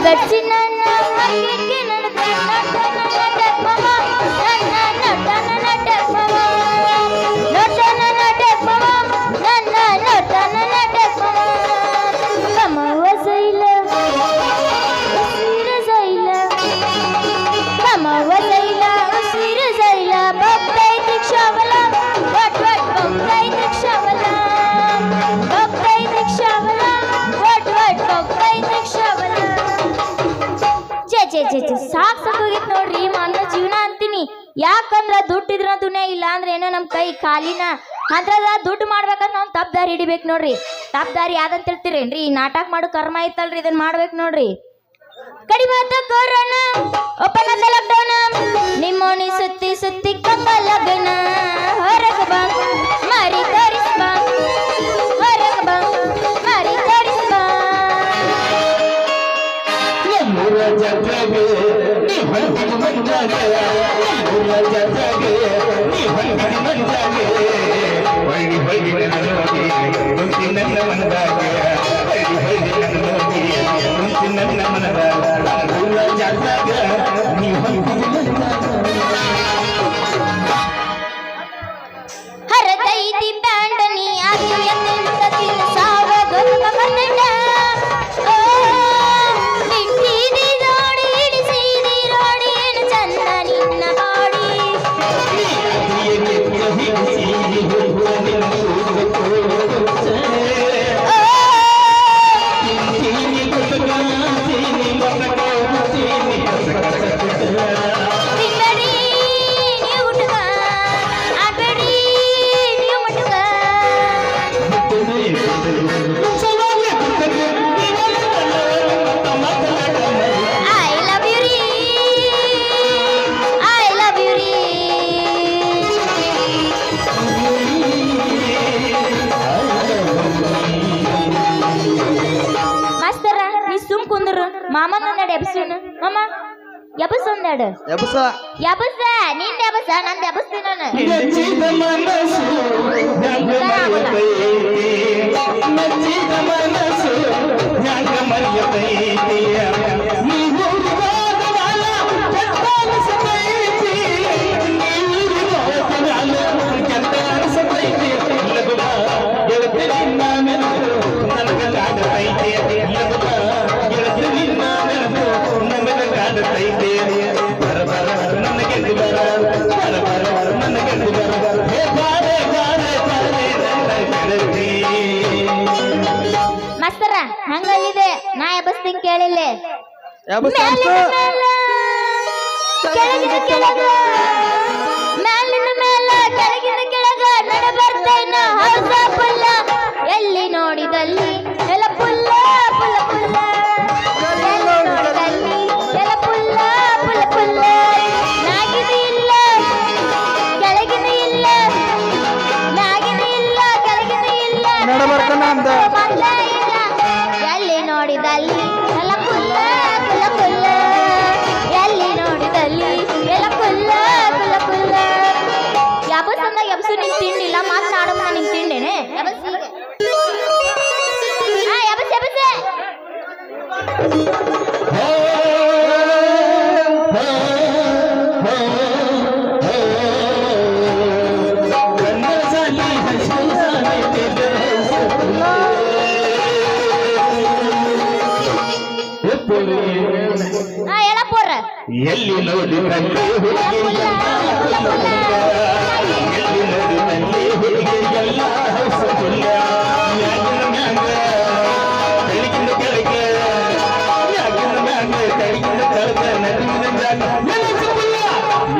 ಬೆಡ್ಸಿ ನನ್ನ ಮರ್ಗೆಗೆ ನಡೆದ ನಟನ ಮವ ನನ್ನ ನಟನ ನಟಕ ಮವ ನಟನ ನಟಕ ಮವ ನನ್ನ ನಟನ ನಟಕ ಮವ ಕಮವ ಸೈಲ ಉಸಿರ ಸೈಲ ಕಮವ ಸೈಲ ಉಸಿರ ಸೈಲ ಬೊಕ್ಕೈ ದಿಕ್ಷಾವಲ ವಟ್ ವಟ್ ಬೊಕ್ಕೈ ದಿಕ್ಷಾವಲ ಬೊಕ್ಕೈ ದಿಕ್ಷಾವಲ ವಟ್ ವಟ್ ಬೊಕ್ಕೈ ದಿಕ್ಷಾವಲ ಸಾಕ್ ಹೋಗಿತ್ ನೋಡ್ರಿ ಮಾನವ ಜೀವನ ಅಂತೀನಿ. ಯಾಕಂದ್ರ ದುಡ್ಡು ಇದ್ರ ದುನಿಯಾ ಇಲ್ಲ ಅಂದ್ರೆ ಏನೋ ನಮ್ ಕೈ ಖಾಲಿನ ಅದ್ರದ ದುಡ್ಡು ಮಾಡ್ಬೇಕಂದ್ರ ನಾವು ತಪ್ಪು ದಾರಿ ಹಿಡಿಬೇಕು ನೋಡ್ರಿ. ತಪ್ಪು ದಾರಿ ಯಾವ್ದಂತ ಹೇಳ್ತೀರೇನ್ರಿ? ಈ ನಾಟಕ ಮಾಡೋ ಕರ್ಮ ಐತಲ್ರಿ, ಇದನ್ನ ಮಾಡ್ಬೇಕು ನೋಡ್ರಿ. ಕಡಿಮೆ ಕೊರೋನಾ ಓಪನ್ ಆದ ಲಾಕ್ಡೌನ್ ನಿಮ್ಮೋಣಿ ಸುತ್ತಿ ಸುತ್ತಿ ಕಪ್ಪ ಲಗ್ನ ಹೊರಗೆ ಬಾ ಮಾರಿ ತೋರಿಸ್ ಬಾ ಹೊರಗೆ ಬಾ ಮಾರಿ ತೋರಿಸ್ ಬಾ ಹರದೈತಿ ಬ್ಯಾಂಡನಿ ಅಭಿವ್ಯಕ್ತಿ ಮುಖದಿನ ಸಾವಗಮ ಬಂದಣ್ಣ ಬಿಟ್ಟಿದಿ ರೋಡಿ ಇಡಿಸಿದಿ ರೋಡಿ ಏನು ಚಂದ ನಿನ್ನ ಬಾಡಿ ಮಾಮನ ಒಂದೆರಡು ಎಬ್ಸೋನು ಮಾಮ ಎಬಸ್ ಒಂದೆರಡು ಎಬಸ ಎಬಸ ನಿಂದ ಎಬಸ ನಂದು ಎಬಸ್ತೀನಿ ಮಾಸ್ತರ ಹಂಗಲ್ಲಿದೆ ನಾ ಎಬಸ್ತೀನಿ ಕೇಳಿಲ್ಲ ಕೆಳಗಿನ ಕೆಳಗ ಮೇಲಿನ ಮೇಲ ಕೆಳಗಿನ ಕೆಳಗ ನಡ ಬರ್ತೇನ ಹೌಸ ಪುಲ್ಲ ಎಲ್ಲಿ ನೋಡಿದಲ್ಲಿ ಎಲ್ಲ ಪುಲ್ಲ ಪುಲ್ಲ ಪುಲ್ಲ ಎಲ್ಲಿ ನೋಡಿದಲ್ಲಿ ಎಲ್ಲ ಪುಲ್ಲ ಪುಲ್ಲ ಪುಲ್ಲ ಮ್ಯಾಗಿನ ಇಲ್ಲ ಕೆಳಗಿನ ಇಲ್ಲ ಮ್ಯಾಗಿನ ಇಲ್ಲ ಕೆಳಗಿನ ಇಲ್ಲ ನಡ ಬರ್ತಾನ ಅಂತ ಎಲ್ಲಿ ನೋಡಿದಲ್ಲಿ ಎಲ್ಲ ಪುಲ್ಲ ಪುಲ್ಲ ಪುಲ್ಲ ಎಲ್ಲಿ ನೋಡಿದಲ್ಲಿ ಎಲ್ಲ ಪುಲ್ಲ ಪುಲ್ಲ ಪುಲ್ಲ ಯಾಬಸ್ ಅಂದಾಗ ಎಬ್ಸು ನಿನ್ ತಿಂಡಿಲ್ಲ ಮಾತನಾಡಮ್ಮ ನಿನ್ ತಿಂಡೇನೆ ಎಬಸ್ ಎಬಸ್ ಎಬಸ್ ಎಲ್ಲಿ ನೋಡಿ ತಂದೆ ಹುಡುಗಿಯಲ್ಲ ಎಲ್ಲಿ ನೋಡಿ ತಂದೆ ಹುಡುಗಿಯಲ್ಲ ಹೌಸಲ್ಲ ಮ್ಯಾಗಿನ ಮ್ಯಾಂಗ ಕೆಳಗಿನ ಕೆಳಗೆ ಮ್ಯಾಗಿನ ಮ್ಯಾಂಗ ಕೆಳಗಿನ ಕೆಳಗೆ ನಡುವಿನ ಜಾಗ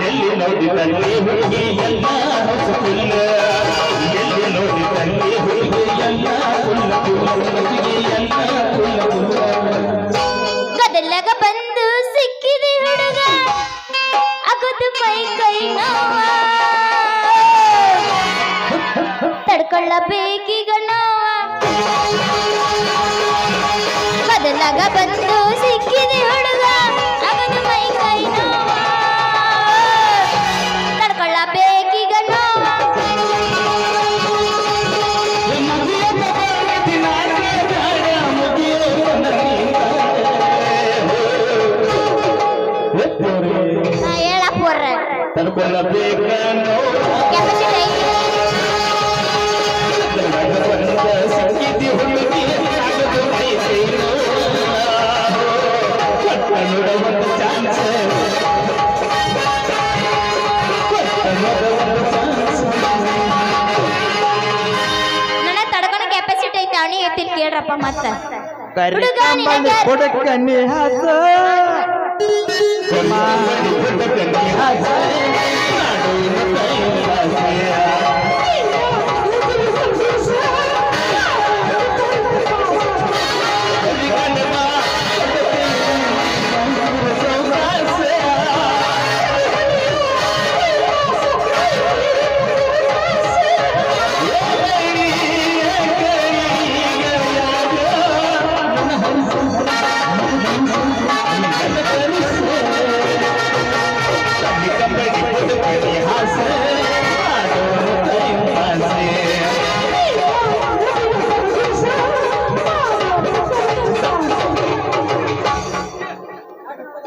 ಎಲ್ಲಿ ನೋಡಿ ತಂದೆ ಹುಡುಗಿಯಲ್ಲ ಹೌಸಲ್ಲ ಎಲ್ಲಿ ನೋಡಿ ತಂದೆ ಹುಡುಗಿಯಲ್ಲ ಕುಲ್ಲ ಕುಲ್ಲ ಹುಡುಗಿಯಲ್ಲ ಕುಲ್ಲ ಕುಲ್ಲ ಗದಲಗ ಬಂದು ಸಿಕ್ಕಿದೆ ಹುಡುಗ ಅಗದು ಮೈ ಕೈ ನೋವ ತಡ್ಕೊಳ್ಳಬೇಕೀಗ ನೋವ ಗದಲಗ ಬಂದು ಸಿಕ್ಕಿದೆ ಹುಡುಗ ಅಗದು ಮೈ ಕೈ ನೋವ ತಡ್ಕೊಳ್ಳಬೇಕೀಗ ನೋವ ತಡ್ಕೊಳ್ಳಬೇಕ ಕೆಪಾಸಿಟಿ ಐತಿ ಸಂಗೀತಿ ಹುಡುಗಿ ಆಗದು ಐತೇನೋ ಕೊಟ್ಟ ನೋಡವಂತ ಚಾನ್ಸ್ ನನ್ನ ತಡ್ಕೊಳ ಕೆಪಾಸಿಟಿ ಐತಿ ಅವನಿಗೆ ಐತಿ ಕೇಳ್ರಪ್ಪ ಮತ್ತ ಕೊಡಕನ್ನಿ ಹಾಸ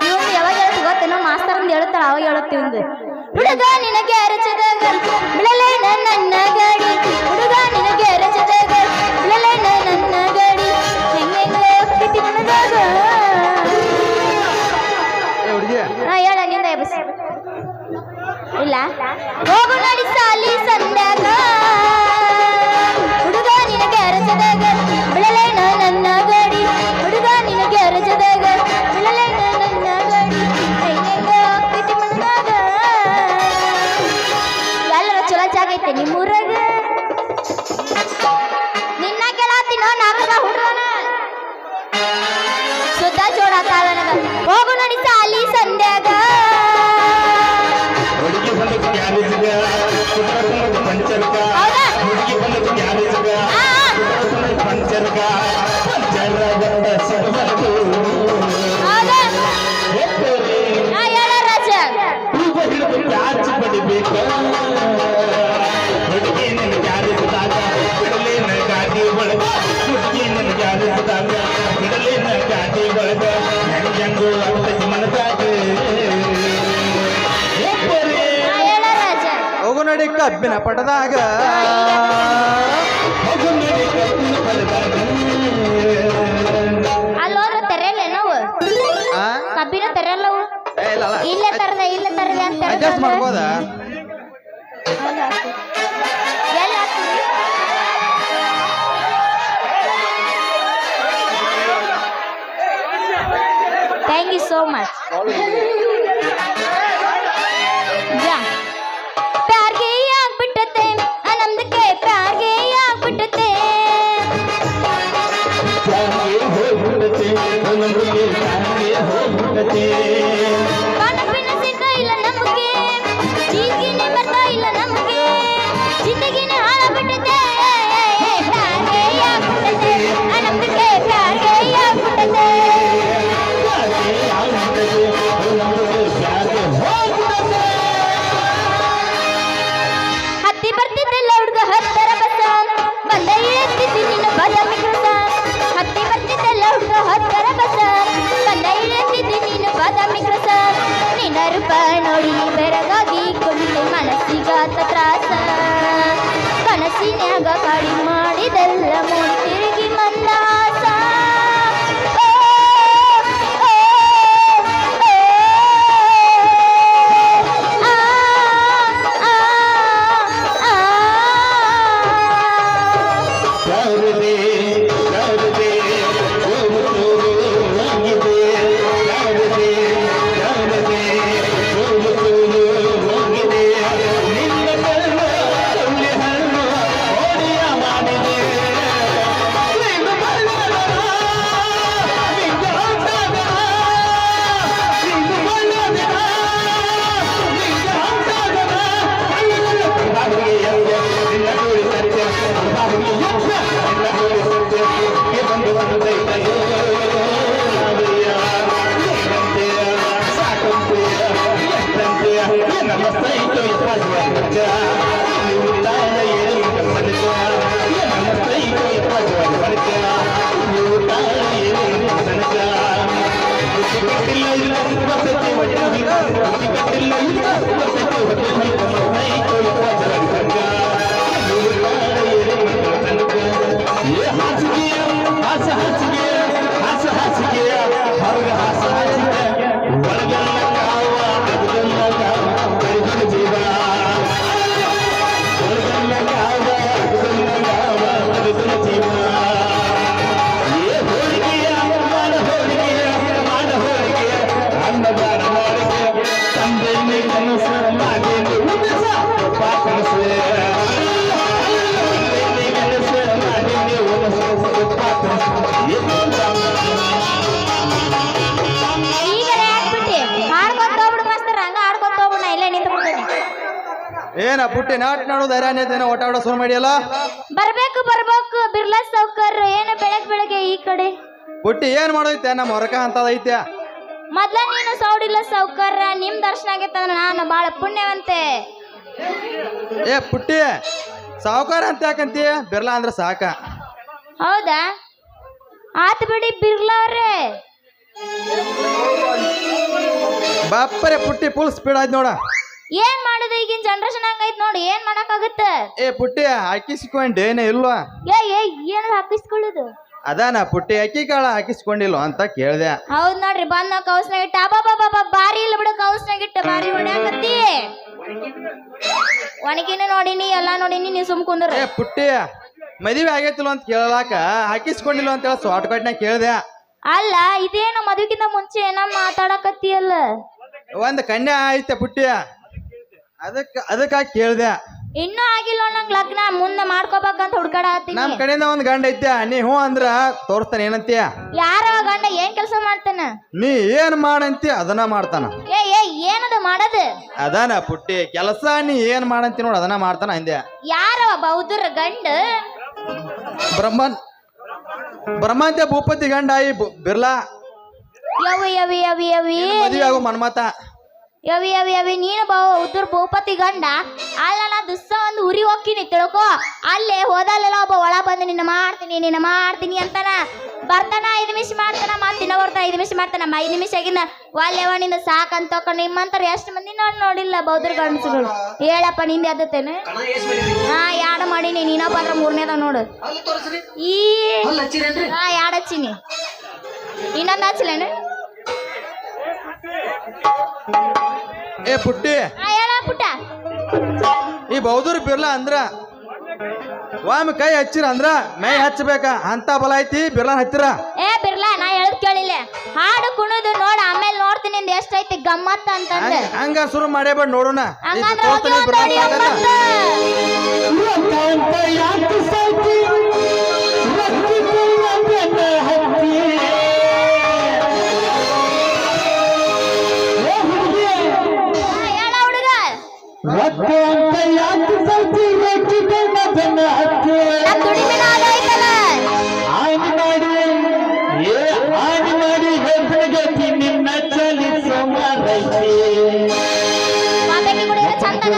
ಇವ್ನು ಯಾವಾಗ ಹೇಳುತ್ತೆ ಗೊತ್ತೇನೋ ಮಾಸ್ತರ್ ಅಂತ ಹೇಳ್ತಾಳ ಅವಾಗ ಹೇಳುತ್ತೀವಿ ಒಂದು ಹುಡುಗ ನಿನಗೆ ಅರಚದಾಗ ಬಿಳಲೆ ನನ್ನ ಗಾಡಿ ಹುಡುಗ ನಿನಗೆ ಅರಚದಾಗ ಬಿಳಲೆ ನನ್ನ ಗಾಡಿ ಹೆಂಗೆಂಗ ಹೋಗ್ತೈತಿ ನನಗಾಗ ಹುಡುಗಿ ಹಾ ಹೇಳ ನಿಂದ ಎಬ್ಬಿಸಿ ಇಲ್ಲ ಹೋಗು ನಡಿ ಸಾಲಿ ಸಂದಾಗ ಹುಡುಗ ನಿನಗೆ ಅರಚದಾಗ ಬಿಳಲೆ ನನ್ನ ಗಾಡಿ ಹುಡುಗ ನಿನಗೆ ಅರಚದಾಗ ಬಿಳಲೆ ನನ್ನ ಗಾಡಿ ಹೆಂಗೆಂಗ ಹೋಗ್ತೈತಿ ಮನದಾಗ ಎಲ್ಲರ ಚಲೋ ಜಾಗ ಐತೆ ನಿಮ್ಮೂರಾಗ ನಿನ್ನ ಕೆಲಾತಿನೋ ನಾಲ್ಕರ ಹುಡುಗನ ಸುದ್ದ ಜೋಡಾಕಾವ ನನಗ ಹೋಗು ನಡಿ ಸಾಲಿ ಸಂಧ್ಯಾಗ ಹುಡುಗಿ ಬಂದು ಗ್ಯಾರೇಜ್ಗ ಪಂಚರ್ಗ ಹುಡುಗಿ ಬಂದು ಗ್ಯಾರೇಜ್ಗ ಪಂಚರ್ಗ ಪಂಚರ ಬಂದ ಸರ್ವತ್ತು ಹೌದಾ ನಾ ಹೇಳ ರಾಜ ಹೂವ ಹಿಡಿದು ಕ್ಯಾಚ್ ಪಡಿಬೇಕು ಹುಡುಗಿ ನನ್ನ ಗ್ಯಾರೇಜ್ದಾಗ ಬಿಡಲೇನ ಗಾಡಿ ಒಳಗ ಹುಡುಗಿ ನನ್ನ ಗ್ಯಾರೇಜ್ದಾಗ ಬಿಡಲೇನ ಗಾಡಿ ಒಳಗ ಹೆಂಗು ಆಗ್ತೈತಿ ಮನದಾಗ ನಾ ಹೇಳ ರಾಜ ಹೋಗು ನಡಿ ಕಬ್ಬಿನ ಪಟದಾಗ ಅಲ್ಲಿ ಹೋದ್ರೆ ತೆರೆಯಲ್ಲ ನಾವು ಆ? ಕಬ್ಬಿನ ತೆರೆಯಲ್ಲವು ಏ, ಇಲ್ಲ, ಇಲ್ಲ. ಇಲ್ಲೇ ತರದೆ ಇಲ್ಲೇ ತರದೆ ಅಂತ ಅಡ್ಜಸ್ಟ್ ಮಾಡ್ಬೋದಾ ಎಲ್ಲಿ ಹಾಕ್ತೀರಿ? Thank you so much. जा प्यार के आग बिटते आनंद के प्यार के आग बिटते ಕಾಣ ಪಿನ ಸಿಗ್ತಾ ಇಲ್ಲ ನಮಗೆ ಜೀವಿನೇ ಬರ್ತಾ ಇಲ್ಲ ನಮಗೆ ಜಿಂದಗಿನೇ ಹಾಳ ಬಿಟ್ಟದೆ ಪ್ಯಾರ್ಗೆ ಆಗ್ಬಿಟ್ಟದೆ ಆನಂದಕ್ಕೆ ಪ್ಯಾರ್ಗೆ ಆಗ್ಬಿಟ್ಟದೆ ಹತ್ತಿ ಬರ್ತಿದ್ದೆಲ್ಲ ಹುಡುಗ ಹತ್ತರ ಬಸ ಬಂದ ಇಳಿತಿದ್ದಿ ನಿನ್ನ ಬಾದಾಮಿ ಕೃತ ಹತ್ತಿ ಬರ್ತಿದ್ದೆಲ್ಲ ಹುಡುಗ ಹತ್ತರ ಬಸ ಬಂದ ಇಳಿತಿದ್ದಿ ನೀನು ಬಾದಾಮಿ ಕೃತ ನಿನ್ನ ರೂಪ ನೋಡಿ ಬೆರಗಾಗಿ ಕುಂತೆ ಮನಸ್ಸಿಗಾತ ತ್ರಾಸ ಕನಸಿನ್ಯಾಗ ಕಾಡಿ ಮಾಡಿದೆಲ್ಲ ಮೂಡಿ ತಿರುಗಿ ಮಂದಾಸ ಓ, ಓ, ಓ, ಆ, ಆ, ಆ, ಆ. ಇಲ್ಲ ಈಗಲೇ ಹಾಕ್ಬಿಟ್ಟಿ ಆಡ್ಕೊಂತ ಹೋಗ್ಬಿಡು ಮಾಸ್ತರ್, ಹಂಗ ಆಡ್ಕೊಂತ ಹೋಗ್ಬಿಡು, ನಾ ಇಲ್ಲೇ ನಿಂತ್ಬಿಡ್ತೀನಿ. ಏನ ಪುಟ್ಟಿ ನಾಟ್ ನೋಡೋದು ಹೈರಾಣ್ಯದೇನೋ ಓಟ ಆಡೋ ಶುರು ಮಾಡಿಯಲ್ಲ. ಬರ್ಬೇಕು ಬಿರ್ಲಾ ಸಾವ್ಕಾರ್, ಏನು ಬೆಳಗ್ಗೆ ಈ ಕಡೆ ಪುಟ್ಟಿ ಏನ್ ಮಾಡೋದೈತೆ ನಮ್ಮ ಹೊರಕ ಅಂತದೈತೆ. ಮೊದ್ಲ ನೀನು ಸೌಡಿಲ್ಲ ಸಾವ್ಕಾರ, ನಿಮ್ ದರ್ಶನ ಆಗೈತಂದ್ರ ನಾನು ಬಾಳ ಪುಣ್ಯವಂತೆ. ಏ ಪುಟ್ಟಿ ಸಾವುಕಾರ ಅಂತ ಯಾಕಂತೀಯ? ಬಿರ್ಲಾ ಅಂದ್ರೆ ಸಾಕ. ಹೌದಾ, ಆತ್ ಬಿಡಿ ಬಿರ್ಲಾ ಅವ್ರೆ. ಬಾಪ್ಪರೆ ಪುಟ್ಟಿ ಫುಲ್ ಸ್ಪೀಡ್ ಆಯ್ತು ನೋಡ. ಏನ್ ಮಾಡುದು ಈಗಿನ ಜನರೇಷನ್ ಹಂಗೈತ್ ನೋಡಿ, ಏನ್ ಮಾಡಕ್ಕಾಗತ್ತ? ಏ ಪುಟ್ಟಿ ಹಾಕಿಸ್ಕೊಂಡೆ ಏನೇ ಇಲ್ವಾ? ಏನ್ ಹಾಕಿಸ್ಕೊಳ್ಳುದು? ಅದಾನ ಪುಟ್ಟಿ ಅಕ್ಕಿ ಕಾಳ ಹಾಕಿಸ್ಕೊಂಡಿಲ್ವ ಅಂತ ಕೇಳ್ದೆ. ಹೌದ್ ನೋಡ್ರಿ, ಬಂದ್ ಕೌಸ್ನಾಗ ಇಟ್ಟ. ಬಾಬಾ ಬಾರಿ ಇಲ್ಲ ಬಿಡು, ಕೌಸ್ನಾಗ ಇಟ್ಟ ಬಾರಿ ಹೊಡ್ಯಾಕತ್ತಿ. ಒಣಗಿನ ನೋಡಿನಿ, ಎಲ್ಲಾ ನೋಡಿನಿ, ನೀ ಸುಮ್ ಕುಂದ್ರ. ಏ ಪುಟ್ಟಿ ಮದುವೆ ಆಗೈತಿಲ್ವ ಅಂತ ಕೇಳಲಾಕ ಹಾಕಿಸ್ಕೊಂಡಿಲ್ವ ಅಂತ ಹೇಳಿ ಶಾರ್ಟ್ ಕಟ್ನಾಗ ಕೇಳ್ದೆ. ಅಲ್ಲ, ಇದೇನು ಮದುವೆಗಿಂತ ಮುಂಚೆ ಏನ ಮಾತಾಡಕತ್ತಿಯಲ್ಲ? ಒಂದ್ ಕನ್ಯಾ ಐತೆ ಪುಟ್ಟಿ, ಅದಕ್ಕಾಗಿ ಕೇಳ್ದೆ. ಇನ್ನೂ ಆಗಿಲ್ಲ ನಂಗ್ ಲಗ್ನ, ಮುಂದೆ ಮಾಡ್ಕೋಬೇಕಂತ ಹುಡ್ಕಾಡತ್ತೀನಿ. ನಮ್ ಕಡೆಯಿಂದ ಒಂದ್ ಗಂಡ ಐತೆ, ನೀ ಹ್ಞೂ ಅಂದ್ರ ತೋರಿಸ್ತಾನೆ. ಏನಂತೀಯ? ಯಾರ ಗಂಡ ಏನ್ ಕೆಲಸ ಮಾಡ್ತಾನ? ನೀ ಏನ್ ಮಾಡಂತಿ ಅದನ್ನ ಮಾಡ್ತಾನ. ಏನದ ಮಾಡದು? ಅದಾನ ಪುಟ್ಟಿ ಕೆಲಸ, ನೀ ಏನ್ ಮಾಡಂತಿ ನೋಡ ಅದನ್ನ ಮಾಡ್ತಾನ ಅಂದೆ. ಯಾರವ ಬೌದ್ಧರ ಗಂಡ? ಬ್ರಹ್ಮಾಂತ್ಯ ಭೂಪತಿ ಗಂಡ ಈ ಬಿರ್ಲಾ. ಯವಿ ಮದುವೆ ಆಗೋ ಮನ್ಮತ. ಯವಿ ನೀನು ಉದ್ರ ಭೂಪತಿ ಗಂಡ ಅಲ್ಲ. ನಾ ದಿವ್ಸ ಒಂದು ಉರಿ ಹೋಗ್ತೀನಿ ತಿಳ್ಕೊ. ಅಲ್ಲೇ ಹೋದಲ್ಲೆಲ್ಲ ಒಬ್ಬ ಒಳ ಬಂದು ನಿನ್ನ ಮಾಡ್ತೀನಿ ಅಂತಾನ. ಬರ್ತಾನ 5 ನಿಮಿಷ ಮಾಡ್ತಾನ, ಮತ್ತಿನ್ನ ಬರ್ತಾನ 5 ನಿಮಿಷ ಮಾಡ್ತಾನ. 5 ನಿಮಿಷ ಆಗಿಂದ ಒಲ್ಲೆವನಿಂದ ಸಾಕಂತ ನಿಮ್ಮಂತಾರ ಎಷ್ಟು ಮಂದಿ ನೋಡಿಲ್ಲ ಬೌದ್ಧ ಗಂಡಸುಗಳು. ಹೇಳಪ್ಪ ನಿಂದ ಅದತ್ತೇನು? ಹಾ, ಯಾಡ ಮಾಡೀನಿ, ನೀನಪ್ಪ ಅಂದ್ರ 3ನೇದ ನೋಡು. ಈ ಹಾ, ಯಾಡ್ ಹಚ್ಚಿನಿ, ಇನ್ನೊಂದು ಹಚ್ಚಲೇನು? ಏ ಪುಟ್ಟಿ ಹೇಳ ಪುಟ್ಟ. ಈ ಬೌದ್ಧರು ಬಿರ್ಲಾ ಅಂದ್ರ ಒಮ್ಮೆ ಕೈ ಹಚ್ಚಿರ ಅಂದ್ರ ಮೈ ಹಚ್ಚಬೇಕ ಅಂತ ಬಲ ಐತಿ. ಬಿರ್ಲಾ ಹತ್ತಿರ ಬಿರ್ಲಾ, ನಾ ಹೇಳದ್ ಕೇಳಿಲ್ಲ. ಹಾಡು ಕುಣುದು ನೋಡ, ಆಮೇಲೆ ನೋಡ್ತೀನಿ ನಿಂದ ಎಷ್ಟೈತಿ ಗಮ್ಮತ್ತ ಅಂತಂದ. ಹಂಗ ಶುರು ಮಾಡೇ ಬೇಡ ನೋಡೋಣ. ಹಂಗಂದ್ರ ಹೋಗಿ ಒಂದ್ ನೋಡಿ ಒಂಬತ್ತು. ಹೇಳ ಹುಡುಗ, ನಮ್ ದುಡಿಮೆನ ಆಗೈತಲ್ಲ. ಮಾತಾಡಿ ಕುಡಿದ್ರೆ ಚಂದಗ.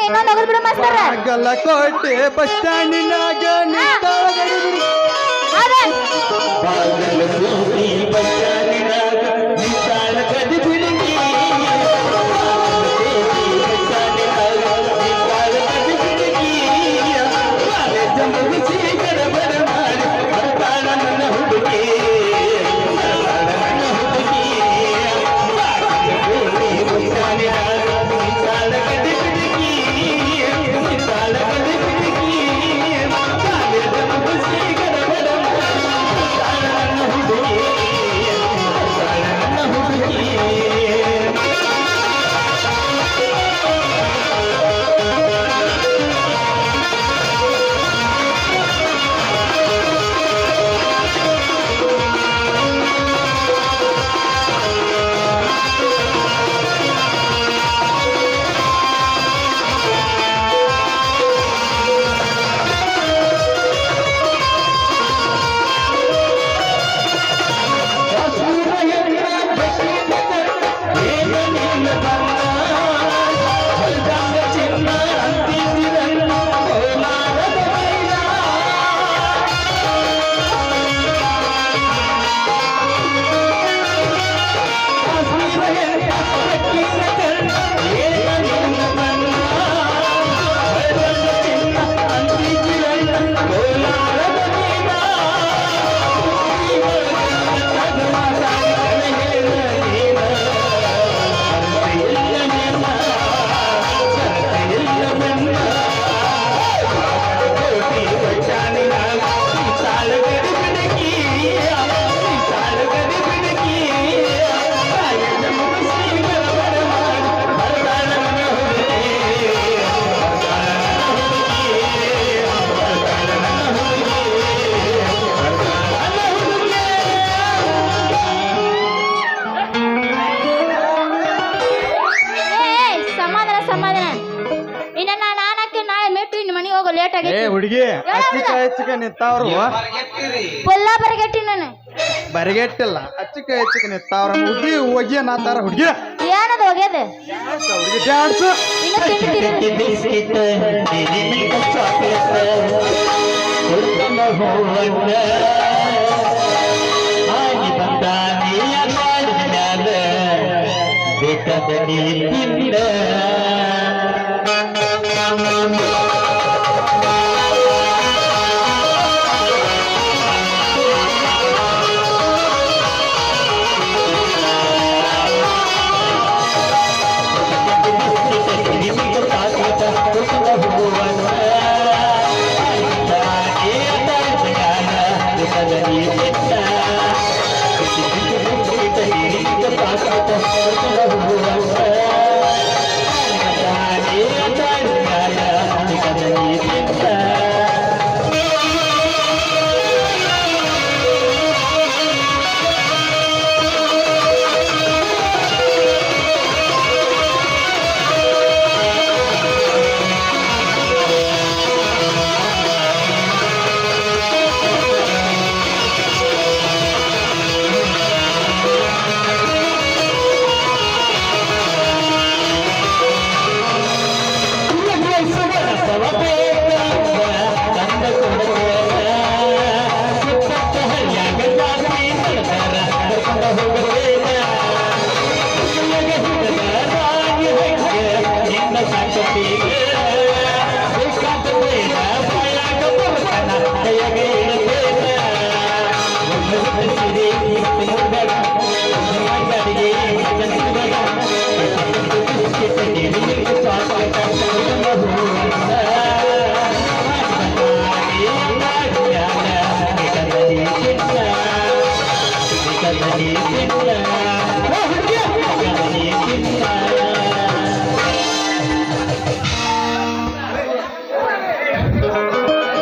ಇನ್ನೊಂದು ಹೋಗುದ್ ಬಿಡು ಮಾಸ್ತರ ಬಾಗಲಕೋಟೆ ಬಸ್ ಸ್ಟ್ಯಾಂಡಿನಾಗ ನಿಂತಾಳ ಗಡಿಬಿಡಿ. ಹೌದಾ ಬಾಗಲಕೋಟೆ ಬಸ್ ಸ್ಟ್ಯಾಂಡಿನಾಗ ನಿಂತಾಳ ಗಡಿಬಿಡಿಗಿ. ಬಾಗಲಕೋಟೆ ಬಸ್ ಸ್ಟ್ಯಾಂಡಿನಾಗ ನಿಂತಾಳ ಗಡಿಬಿಡಿಗಿ. ಕಾಲೇಜ ಮುಗಿಸಿ ಗಡಬಡ ಮಾಡಿ ಬರ್ತಾಳ ನನ್ನ ಹುಡುಗಿ. ಬರ್ತಾಳ ನನ್ನ ಹುಡುಗಿ. ಬಾಗಲಕೋಟೆ ಬಸ್ ಸ್ಟ್ಯಾಂಡಿನಾಗ ನಿಂತಾಳ ಗಡಿಬಿಡಿಗಿ. ನಿಂತಾಳ ಗಡಿಬಿಡಿಗಿ. ಕಾಲೇಜ ಮುಗಿಸಿ ಗಡಬಡ ಮಾಡಿ ಬರ್ತಾಳ ನನ್ನ ಹುಡುಗಿ. ಬರ್ತಾಳ ನನ್ನ ಹುಡುಗಿ. ಸಮಾಧಾನ ಸಮಾಧಾನ ಇನ್ನ ನಾನಕ್ಕೆ ನಾಳೆ ಮೇಟು ಇನ್ನು ಮನೆಗೆ ಹೋಗೋ ಲೇಟ್ ಏ ಆಗೈತಿ ಹುಡುಗಿ ಅಚ್ಚಿಕ ಹೆಚ್ಚಿಗೆ ನಿಂತಾವ್ರು ಪುಲ್ಲ ಬರಗಟ್ಟಿ ನಾನು ಬರಿಗೆಟ್ಟಿಲ್ಲ ಅಚ್ಚಿಕ ಹೆಚ್ಚಿಗೆ ನಿಂತಾವ್ರ ಹುಡುಗಿ ಹೋಗಿ ನಾತಾರ ಹುಡುಗಿ ಏನದು ಹೋಗ್ಯದ ಹುಡುಗಿ ಡ್ಯಾನ್ಸ್ ಇನ್ನು ತಿಂಡಿ ಬಿಸ್ಕಿಟ್ ಚಾಕ್ಲೇಟ್ ಕೊಡ್ತನ ಹೋವಣ್ಣ ಆಗಿ ಬಂದಾನಿಯ ಮಾಡಿದ್ಯಾಲ ಬೇಕಾದ ನೀ ತಿಂದ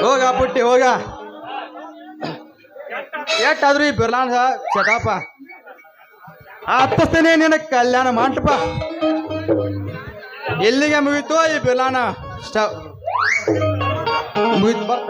ಹೋಗ ಪುಟ್ಟಿ ಹೋಗ ಎಷ್ಟಾದ್ರೂ ಈ ಬಿರ್ಲಾನ್ ಚಟಾಪ ಹತ್ತಿಸ್ತೇನೆ ನಿನ್ನ ಕಲ್ಯಾಣ ಮಂಟಪ ಎಲ್ಲಿಗೆ ಮುಗೀತು ಈ ಬಿರ್ಲಾನ ಮುಗೀತು ಬರ್